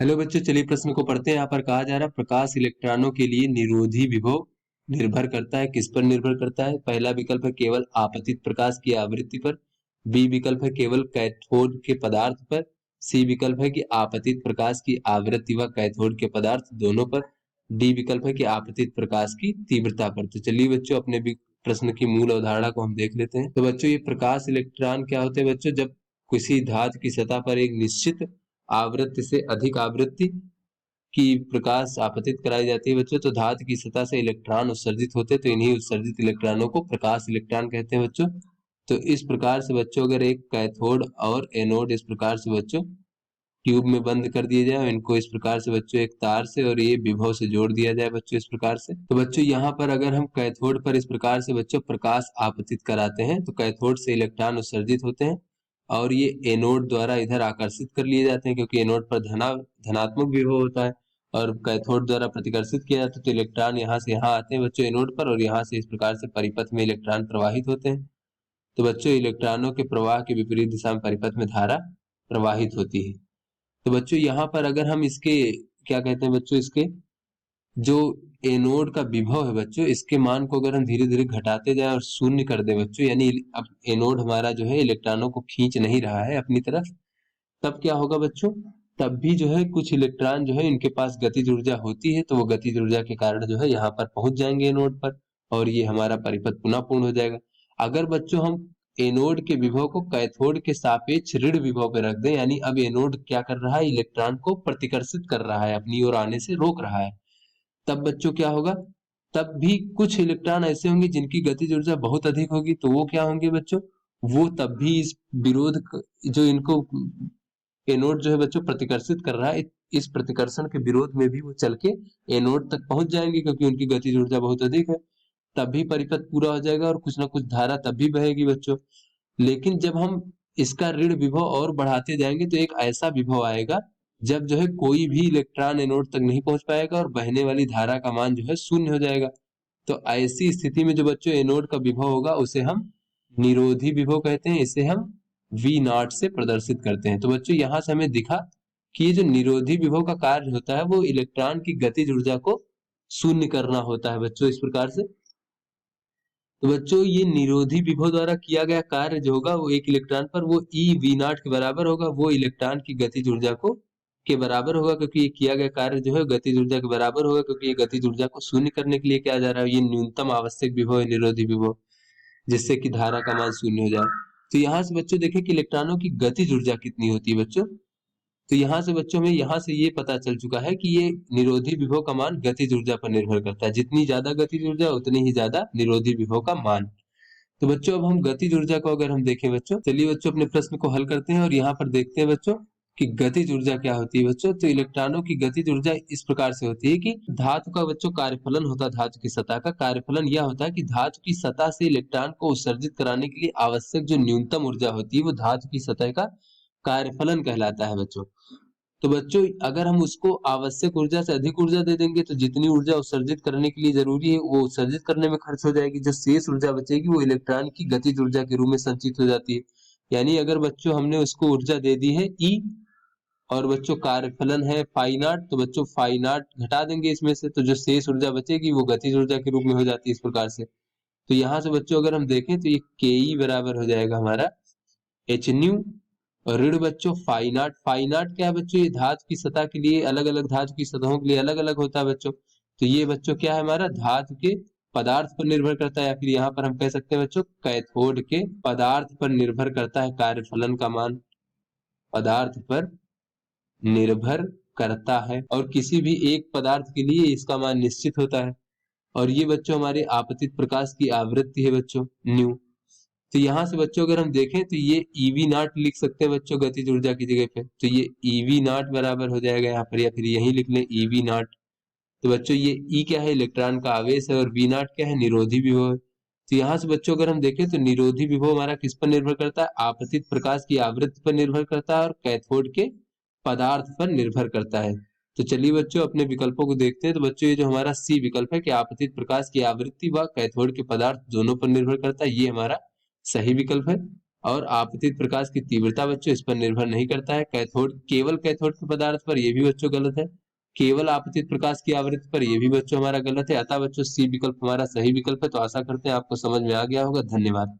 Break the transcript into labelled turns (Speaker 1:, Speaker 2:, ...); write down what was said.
Speaker 1: Hello बच्चों, चलिए प्रश्न को पढ़ते हैं। यहाँ पर कहा जा रहा है प्रकाश इलेक्ट्रॉनों के लिए निरोधी विभव निर्भर करता है। किस पर निर्भर करता है? पहला विकल्प है केवल आपतित प्रकाश की आवृत्ति पर। बी विकल्प है केवल कैथोड के पदार्थ पर। सी विकल्प है कि आपतित प्रकाश की आवृत्ति व कैथोड के पदार्थ दोनों पर। डी विकल्प है कि आपतित प्रकाश की तीव्रता पर। तो चलिए बच्चों, अपने प्रश्न की मूल अवधारणा को हम देख लेते हैं। तो बच्चों, ये प्रकाश इलेक्ट्रॉन क्या होते हैं बच्चों? जब किसी धातु की सतह पर एक निश्चित आवृत्ति से अधिक आवृत्ति की प्रकाश आपतित कराई जाती है बच्चों, तो धातु की सतह से इलेक्ट्रॉन उत्सर्जित होते हैं। तो इन्हीं उत्सर्जित इलेक्ट्रॉनों को प्रकाश इलेक्ट्रॉन कहते हैं बच्चों। तो इस प्रकार से बच्चों, अगर एक कैथोड और एनोड इस प्रकार से बच्चों ट्यूब में बंद कर दिए जाए, इनको इस प्रकार से बच्चों एक तार से और ये विभव से जोड़ दिया जाए बच्चों इस प्रकार से, तो बच्चों यहाँ पर अगर हम कैथोड पर इस प्रकार से बच्चों प्रकाश आपतित कराते हैं तो कैथोड से इलेक्ट्रॉन उत्सर्जित होते हैं और ये एनोड द्वारा इधर आकर्षित कर लिए जाते हैं, क्योंकि एनोड पर धनात्मक विभव होता है और कैथोड द्वारा प्रतिकर्षित किया जाता है। तो इलेक्ट्रॉन यहाँ से यहाँ आते हैं बच्चों एनोड पर और यहाँ से इस प्रकार से परिपथ में इलेक्ट्रॉन प्रवाहित होते हैं। तो बच्चों, इलेक्ट्रॉनों के प्रवाह के विपरीत दिशा में परिपथ में धारा प्रवाहित होती है। तो बच्चों, यहाँ पर अगर हम इसके क्या कहते हैं बच्चों, इसके जो एनोड का विभव है बच्चों, इसके मान को अगर हम धीरे धीरे घटाते जाएं और शून्य कर दें बच्चों, यानी अब एनोड हमारा जो है इलेक्ट्रॉनों को खींच नहीं रहा है अपनी तरफ, तब क्या होगा बच्चों? तब भी जो है कुछ इलेक्ट्रॉन जो है इनके पास गतिज ऊर्जा होती है, तो वो गतिज ऊर्जा के कारण जो है यहाँ पर पहुंच जाएंगे एनोड पर और ये हमारा परिपथ पुनः पूर्ण हो जाएगा। अगर बच्चों हम एनोड के विभव को कैथोड के सापेक्ष ऋण विभव पे रख दें, यानी अब एनोड क्या कर रहा है, इलेक्ट्रॉन को प्रतिकर्षित कर रहा है, अपनी ओर आने से रोक रहा है, तब बच्चों क्या होगा? तब भी कुछ इलेक्ट्रॉन ऐसे होंगे जिनकी गतिज ऊर्जा बहुत अधिक होगी, तो वो क्या होंगे बच्चों? वो तब भी इस विरोध जो इनको एनोड जो है बच्चों प्रतिकर्षित कर रहा है, इस प्रतिकर्षण के विरोध में भी वो चल के एनोड तक पहुंच जाएंगे, क्योंकि उनकी गतिज ऊर्जा बहुत अधिक है। तब भी परिपथ पूरा हो जाएगा और कुछ ना कुछ धारा तब भी बहेगी बच्चों। लेकिन जब हम इसका ऋण विभव और बढ़ाते जाएंगे तो एक ऐसा विभव आएगा जब जो है कोई भी इलेक्ट्रॉन एनोड तक नहीं पहुंच पाएगा और बहने वाली धारा का मान जो है शून्य हो जाएगा। तो ऐसी स्थिति में जो बच्चों एनोड का विभव होगा उसे हम निरोधी विभव कहते हैं, इसे हम वी नॉट से प्रदर्शित करते हैं। तो बच्चों, यहाँ से हमें दिखा कि ये जो निरोधी विभव का कार्य होता है वो इलेक्ट्रॉन की गतिज ऊर्जा को शून्य करना होता है बच्चों इस प्रकार से। तो बच्चों, ये निरोधी विभव द्वारा किया गया कार्य जो होगा वो एक इलेक्ट्रॉन पर वो ई वी नॉट के बराबर होगा, वो इलेक्ट्रॉन की गतिज ऊर्जा को के बराबर होगा, क्योंकि ये किया गया कार्य जो है गतिज ऊर्जा के बराबर होगा, क्योंकि ये गतिज ऊर्जा को शून्य करने के लिए क्या जा रहा है, ये न्यूनतम आवश्यक विभव है निरोधी विभव, जिससे कि धारा का मान शून्य हो जाए। तो यहाँ से बच्चों देखें कि इलेक्ट्रॉनों की गतिज ऊर्जा कितनी होती है बच्चों। तो यहाँ से बच्चों में यहाँ से ये पता चल चुका है कि ये निरोधी विभव का मान गतिज ऊर्जा पर निर्भर करता है, जितनी ज्यादा गतिज ऊर्जा उतनी ही ज्यादा निरोधी विभव का मान। तो बच्चों, अब हम गतिज ऊर्जा को अगर हम देखें बच्चों, चलिए बच्चों अपने प्रश्न को हल करते हैं और यहाँ पर देखते हैं बच्चों कि गतिज ऊर्जा क्या होती है बच्चों। तो इलेक्ट्रॉनों की गतिज ऊर्जा इस प्रकार से होती है कि धातु का बच्चों कार्यफलन होता है, धातु की सतह का कार्यफलन यह होता है कि धातु की सतह से इलेक्ट्रॉन को उत्सर्जित कराने के लिए आवश्यक जो न्यूनतम ऊर्जा होती है वो धातु की सतह का कार्यफलन कहलाता है बच्चों। तो बच्चों, अगर हम उसको आवश्यक ऊर्जा से अधिक ऊर्जा दे देंगे तो जितनी ऊर्जा उत्सर्जित करने के लिए जरूरी है वो उत्सर्जित करने में खर्च हो जाएगी, जो शेष ऊर्जा बचेगी वो इलेक्ट्रॉन की गतिज ऊर्जा के रूप में संचित हो जाती है। यानी अगर बच्चों हमने उसको ऊर्जा दे दी है ई और बच्चों कार्यफलन है फाई नॉट, तो बच्चों फाई नॉट घटा देंगे इसमें से, तो जो शेष ऊर्जा बचेगी वो गतिज ऊर्जा के रूप में हो जाती है इस प्रकार से। तो यहाँ से बच्चों अगर हम देखें तो ये के ई बराबर हो जाएगा हमारा एच न्यू और ऋण बच्चों फाई नॉट। फाई नॉट क्या है बच्चों? ये धातु की सतह के लिए अलग अलग धातु की सतहों के लिए अलग अलग होता है बच्चों। तो ये बच्चों क्या है हमारा धातु के पदार्थ पर निर्भर करता है, या फिर यहाँ पर हम कह सकते हैं बच्चों कैथोड के पदार्थ पर निर्भर करता है कार्यफलन का मान, पदार्थ पर निर्भर करता है और किसी भी एक पदार्थ के लिए इसका मान निश्चित होता है। और ये बच्चों हमारे आपतित प्रकाश की आवृत्ति है बच्चों न्यू। तो यहाँ से बच्चों अगर हम देखें तो ये ईवी नॉट लिख सकते हैं बच्चों गतिज ऊर्जा की जगह पे, तो ये ईवी नॉट बराबर हो जाएगा यहाँ पर, या फिर यही लिख लें ईवी नॉट। तो बच्चों ये ई क्या है, इलेक्ट्रॉन का आवेश है, और वी नॉट क्या है, निरोधी विभव है। तो यहाँ से बच्चों अगर हम देखें तो निरोधी विभव हमारा किस पर निर्भर करता है, आपतित प्रकाश की आवृत्ति पर निर्भर करता है और कैथोड के पदार्थ पर निर्भर करता है। तो चलिए बच्चों अपने विकल्पों को देखते हैं। तो बच्चों ये जो हमारा सी विकल्प है कि आपतित प्रकाश की आवृत्ति व कैथोड के पदार्थ दोनों पर निर्भर करता है, ये हमारा सही विकल्प है। और आपतित प्रकाश की तीव्रता बच्चों इस पर निर्भर नहीं करता है। कैथोड केवल कैथोड के पदार्थ पर, ये भी बच्चों गलत है। केवल आपतित प्रकाश की आवृत्ति पर, ये भी बच्चों हमारा गलत है। अतः बच्चों सी विकल्प हमारा सही विकल्प है। तो आशा करते हैं आपको समझ में आ गया होगा। धन्यवाद।